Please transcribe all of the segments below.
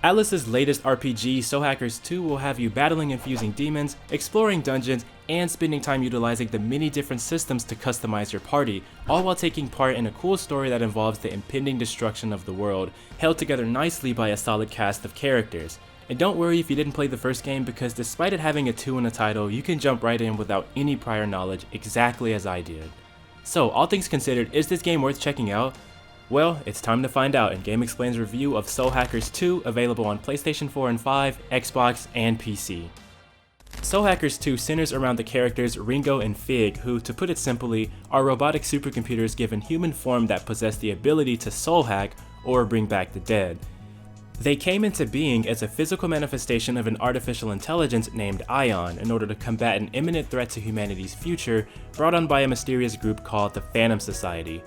Atlus's latest RPG, Soul Hackers 2, will have you battling and fusing demons, exploring dungeons, and spending time utilizing the many different systems to customize your party, all while taking part in a cool story that involves the impending destruction of the world, held together nicely by a solid cast of characters. And don't worry if you didn't play the first game, because despite it having a 2 in the title, you can jump right in without any prior knowledge, exactly as I did. So, all things considered, is this game worth checking out? Well, it's time to find out in GameXplain's review of Soul Hackers 2, available on PlayStation 4 and 5, Xbox, and PC. Soul Hackers 2 centers around the characters Ringo and Fig, who, to put it simply, are robotic supercomputers given human form that possess the ability to soul hack or bring back the dead. They came into being as a physical manifestation of an artificial intelligence named Ion in order to combat an imminent threat to humanity's future brought on by a mysterious group called the Phantom Society.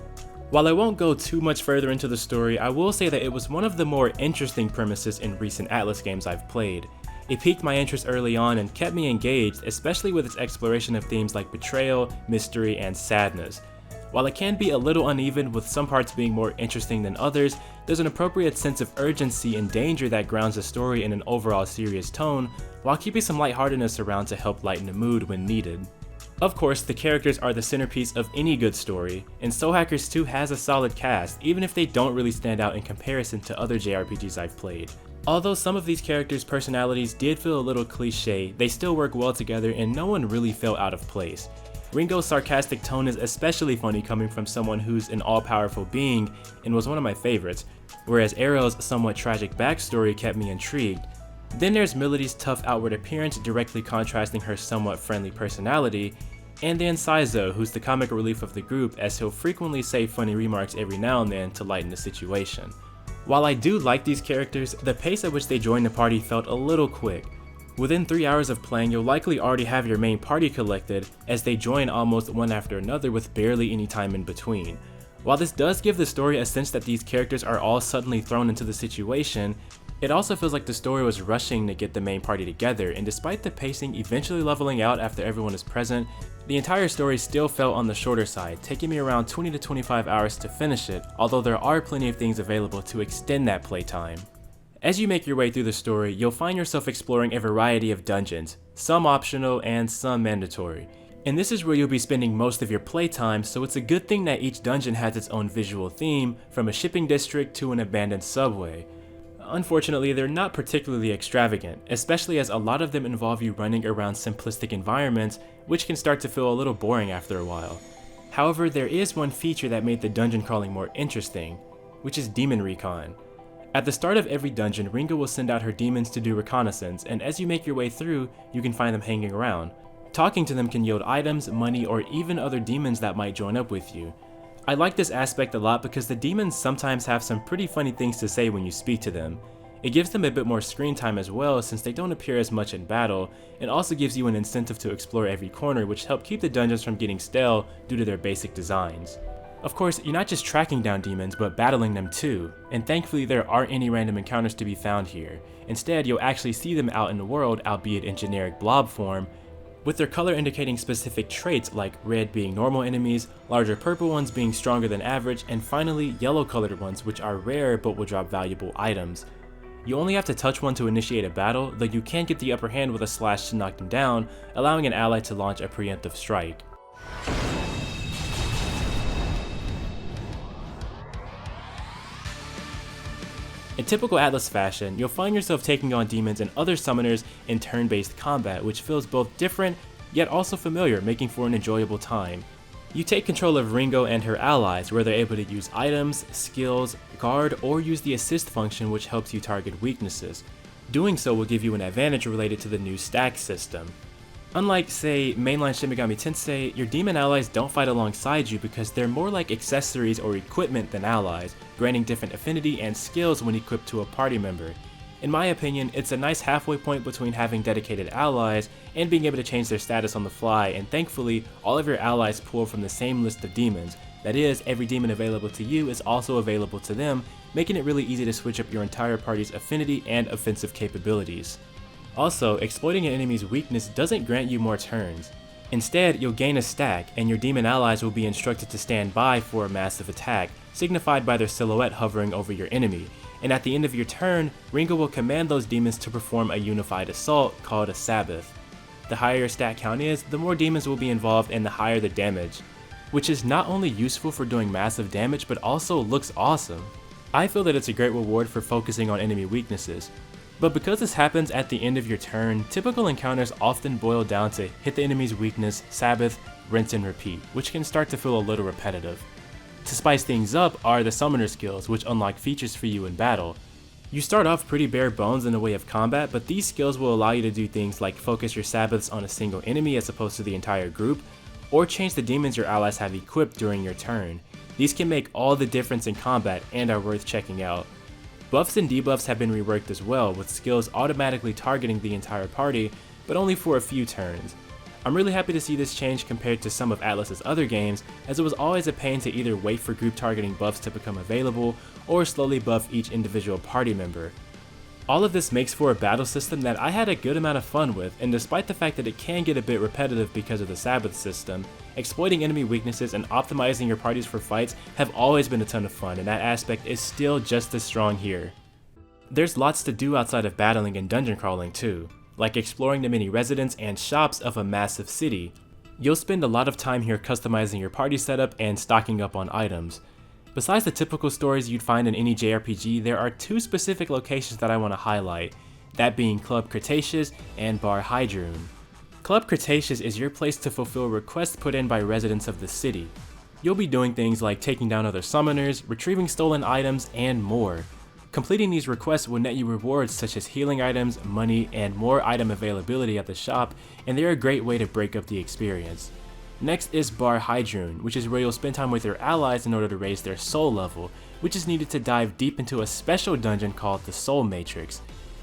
While I won't go too much further into the story, I will say that it was one of the more interesting premises in recent Atlus games I've played. It piqued my interest early on and kept me engaged, especially with its exploration of themes like betrayal, mystery, and sadness. While it can be a little uneven, with some parts being more interesting than others, there's an appropriate sense of urgency and danger that grounds the story in an overall serious tone, while keeping some lightheartedness around to help lighten the mood when needed. Of course, the characters are the centerpiece of any good story, and Soul Hackers 2 has a solid cast, even if they don't really stand out in comparison to other JRPGs I've played. Although some of these characters' personalities did feel a little cliche, they still work well together and no one really felt out of place. Ringo's sarcastic tone is especially funny coming from someone who's an all-powerful being and was one of my favorites, whereas Arrow's somewhat tragic backstory kept me intrigued. Then there's Melody's tough outward appearance directly contrasting her somewhat friendly personality, and then Saizo, who's the comic relief of the group, as he'll frequently say funny remarks every now and then to lighten the situation. While I do like these characters, the pace at which they joined the party felt a little quick. Within 3 hours of playing, you'll likely already have your main party collected, as they join almost one after another with barely any time in between. While this does give the story a sense that these characters are all suddenly thrown into the situation, it also feels like the story was rushing to get the main party together, and despite the pacing eventually leveling out after everyone is present, the entire story still felt on the shorter side, taking me around 20 to 25 hours to finish it, although there are plenty of things available to extend that playtime. As you make your way through the story, you'll find yourself exploring a variety of dungeons, some optional and some mandatory. And this is where you'll be spending most of your playtime, so it's a good thing that each dungeon has its own visual theme, from a shipping district to an abandoned subway. Unfortunately, they're not particularly extravagant, especially as a lot of them involve you running around simplistic environments, which can start to feel a little boring after a while. However, there is one feature that made the dungeon crawling more interesting, which is Demon Recon. At the start of every dungeon, Ringo will send out her demons to do reconnaissance, and as you make your way through, you can find them hanging around. Talking to them can yield items, money, or even other demons that might join up with you. I like this aspect a lot because the demons sometimes have some pretty funny things to say when you speak to them. It gives them a bit more screen time as well, since they don't appear as much in battle, and also gives you an incentive to explore every corner, which help keep the dungeons from getting stale due to their basic designs. Of course, you're not just tracking down demons, but battling them too, and thankfully there aren't any random encounters to be found here. Instead, you'll actually see them out in the world, albeit in generic blob form, with their color indicating specific traits like red being normal enemies, larger purple ones being stronger than average, and finally yellow colored ones, which are rare but will drop valuable items. You only have to touch one to initiate a battle, though you can get the upper hand with a slash to knock them down, allowing an ally to launch a preemptive strike. In typical Atlus fashion, you'll find yourself taking on demons and other summoners in turn-based combat, which feels both different, yet also familiar, making for an enjoyable time. You take control of Ringo and her allies, where they're able to use items, skills, guard, or use the assist function, which helps you target weaknesses. Doing so will give you an advantage related to the new stack system. Unlike, say, mainline Shin Megami Tensei, your demon allies don't fight alongside you because they're more like accessories or equipment than allies, granting different affinity and skills when equipped to a party member. In my opinion, it's a nice halfway point between having dedicated allies and being able to change their status on the fly, and thankfully, all of your allies pull from the same list of demons. That is, every demon available to you is also available to them, making it really easy to switch up your entire party's affinity and offensive capabilities. Also, exploiting an enemy's weakness doesn't grant you more turns. Instead, you'll gain a stack, and your demon allies will be instructed to stand by for a massive attack, signified by their silhouette hovering over your enemy, and at the end of your turn, Ringo will command those demons to perform a unified assault called a Sabbath. The higher your stat count is, the more demons will be involved and the higher the damage, which is not only useful for doing massive damage but also looks awesome. I feel that it's a great reward for focusing on enemy weaknesses. But because this happens at the end of your turn, typical encounters often boil down to hit the enemy's weakness, Sabbath, rinse and repeat, which can start to feel a little repetitive. To spice things up are the summoner skills, which unlock features for you in battle. You start off pretty bare bones in the way of combat, but these skills will allow you to do things like focus your Sabbaths on a single enemy as opposed to the entire group, or change the demons your allies have equipped during your turn. These can make all the difference in combat and are worth checking out. Buffs and debuffs have been reworked as well, with skills automatically targeting the entire party, but only for a few turns. I'm really happy to see this change compared to some of Atlus's other games, as it was always a pain to either wait for group targeting buffs to become available, or slowly buff each individual party member. All of this makes for a battle system that I had a good amount of fun with, and despite the fact that it can get a bit repetitive because of the Sabbath system, exploiting enemy weaknesses and optimizing your parties for fights have always been a ton of fun, and that aspect is still just as strong here. There's lots to do outside of battling and dungeon crawling too, like exploring the many residents and shops of a massive city. You'll spend a lot of time here customizing your party setup and stocking up on items. Besides the typical stories you'd find in any JRPG, there are two specific locations that I want to highlight, that being Club Cretaceous and Bar Hydroon. Club Cretaceous is your place to fulfill requests put in by residents of the city. You'll be doing things like taking down other summoners, retrieving stolen items, and more. Completing these requests will net you rewards such as healing items, money, and more item availability at the shop, and they're a great way to break up the experience. Next is Bar Hydroon, which is where you'll spend time with your allies in order to raise their soul level, which is needed to dive deep into a special dungeon called the Soul Matrix.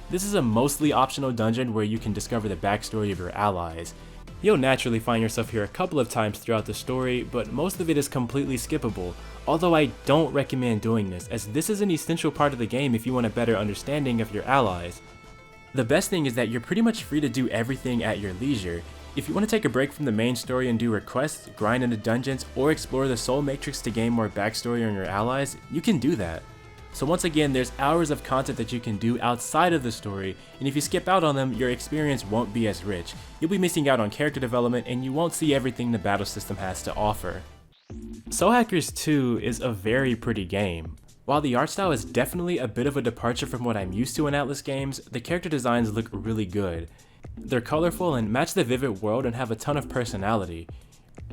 This is a mostly optional dungeon where you can discover the backstory of your allies. You'll naturally find yourself here a couple of times throughout the story, but most of it is completely skippable, although I don't recommend doing this, as this is an essential part of the game if you want a better understanding of your allies. The best thing is that you're pretty much free to do everything at your leisure. If you want to take a break from the main story and do requests, grind into dungeons, or explore the Soul Matrix to gain more backstory on your allies, you can do that. So once again, there's hours of content that you can do outside of the story, and if you skip out on them, your experience won't be as rich. You'll be missing out on character development, and you won't see everything the battle system has to offer. Soul Hackers 2 is a very pretty game. While the art style is definitely a bit of a departure from what I'm used to in Atlus games, the character designs look really good. They're colorful and match the vivid world and have a ton of personality.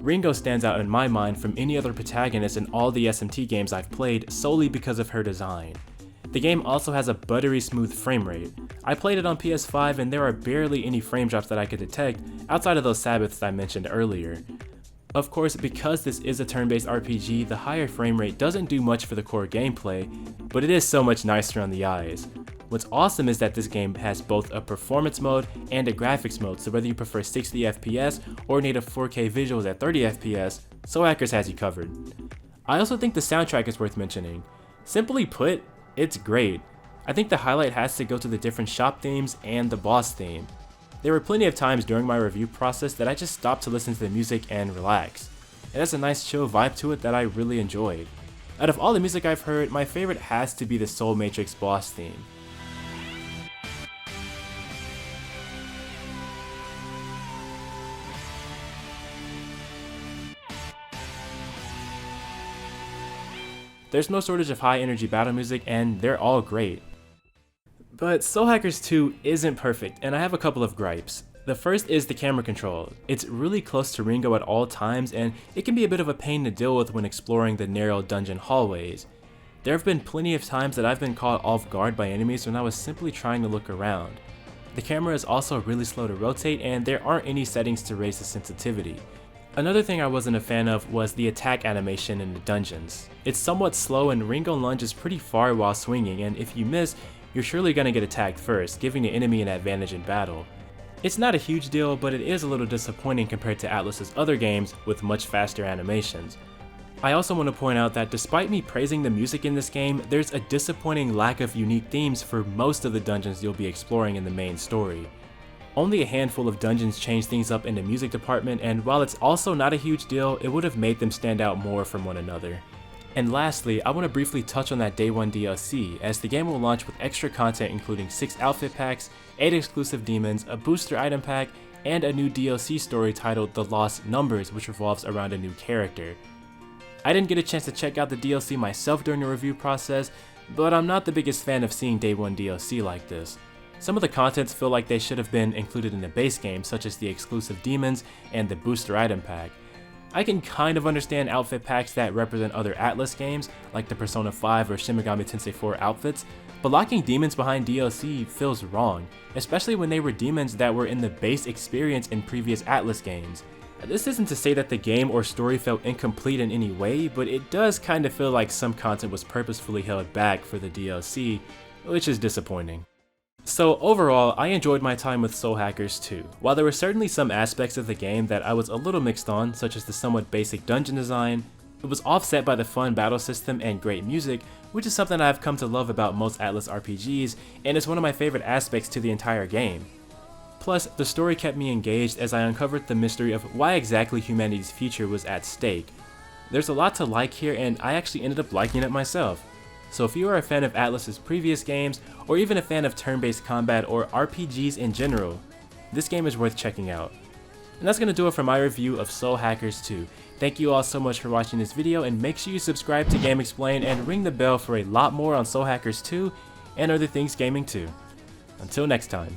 Ringo stands out in my mind from any other protagonist in all the SMT games I've played solely because of her design. The game also has a buttery smooth frame rate. I played it on PS5 and there are barely any frame drops that I could detect outside of those Sabbaths I mentioned earlier. Of course, because this is a turn-based RPG, the higher frame rate doesn't do much for the core gameplay, but it is so much nicer on the eyes. What's awesome is that this game has both a performance mode and a graphics mode, so whether you prefer 60 FPS or native 4K visuals at 30 FPS, Soul Hackers has you covered. I also think the soundtrack is worth mentioning. Simply put, it's great. I think the highlight has to go to the different shop themes and the boss theme. There were plenty of times during my review process that I just stopped to listen to the music and relax. It has a nice chill vibe to it that I really enjoyed. Out of all the music I've heard, my favorite has to be the Soul Matrix boss theme. There's no shortage of high energy battle music and they're all great. But Soul Hackers 2 isn't perfect and I have a couple of gripes. The first is the camera control. It's really close to Ringo at all times and it can be a bit of a pain to deal with when exploring the narrow dungeon hallways. There have been plenty of times that I've been caught off guard by enemies when I was simply trying to look around. The camera is also really slow to rotate and there aren't any settings to raise the sensitivity. Another thing I wasn't a fan of was the attack animation in the dungeons. It's somewhat slow and Ringo lunges pretty far while swinging, and if you miss, you're surely going to get attacked first, giving the enemy an advantage in battle. It's not a huge deal, but it is a little disappointing compared to Atlus's other games with much faster animations. I also want to point out that despite me praising the music in this game, there's a disappointing lack of unique themes for most of the dungeons you'll be exploring in the main story. Only a handful of dungeons change things up in the music department, and while it's also not a huge deal, it would have made them stand out more from one another. And lastly, I want to briefly touch on that Day 1 DLC, as the game will launch with extra content including 6 outfit packs, 8 exclusive demons, a booster item pack, and a new DLC story titled The Lost Numbers, which revolves around a new character. I didn't get a chance to check out the DLC myself during the review process, but I'm not the biggest fan of seeing Day 1 DLC like this. Some of the contents feel like they should have been included in the base game, such as the exclusive demons and the booster item pack. I can kind of understand outfit packs that represent other Atlus games, like the Persona 5 or Shin Megami Tensei 4 outfits, but locking demons behind DLC feels wrong, especially when they were demons that were in the base experience in previous Atlus games. This isn't to say that the game or story felt incomplete in any way, but it does kind of feel like some content was purposefully held back for the DLC, which is disappointing. So overall, I enjoyed my time with Soul Hackers 2. While there were certainly some aspects of the game that I was a little mixed on, such as the somewhat basic dungeon design, it was offset by the fun battle system and great music, which is something I've come to love about most Atlus RPGs, and is one of my favorite aspects to the entire game. Plus, the story kept me engaged as I uncovered the mystery of why exactly humanity's future was at stake. There's a lot to like here, and I actually ended up liking it myself. So if you are a fan of Atlus's previous games, or even a fan of turn-based combat or RPGs in general, this game is worth checking out. And that's going to do it for my review of Soul Hackers 2. Thank you all so much for watching this video, and make sure you subscribe to GameXplain and ring the bell for a lot more on Soul Hackers 2 and other things gaming too. Until next time.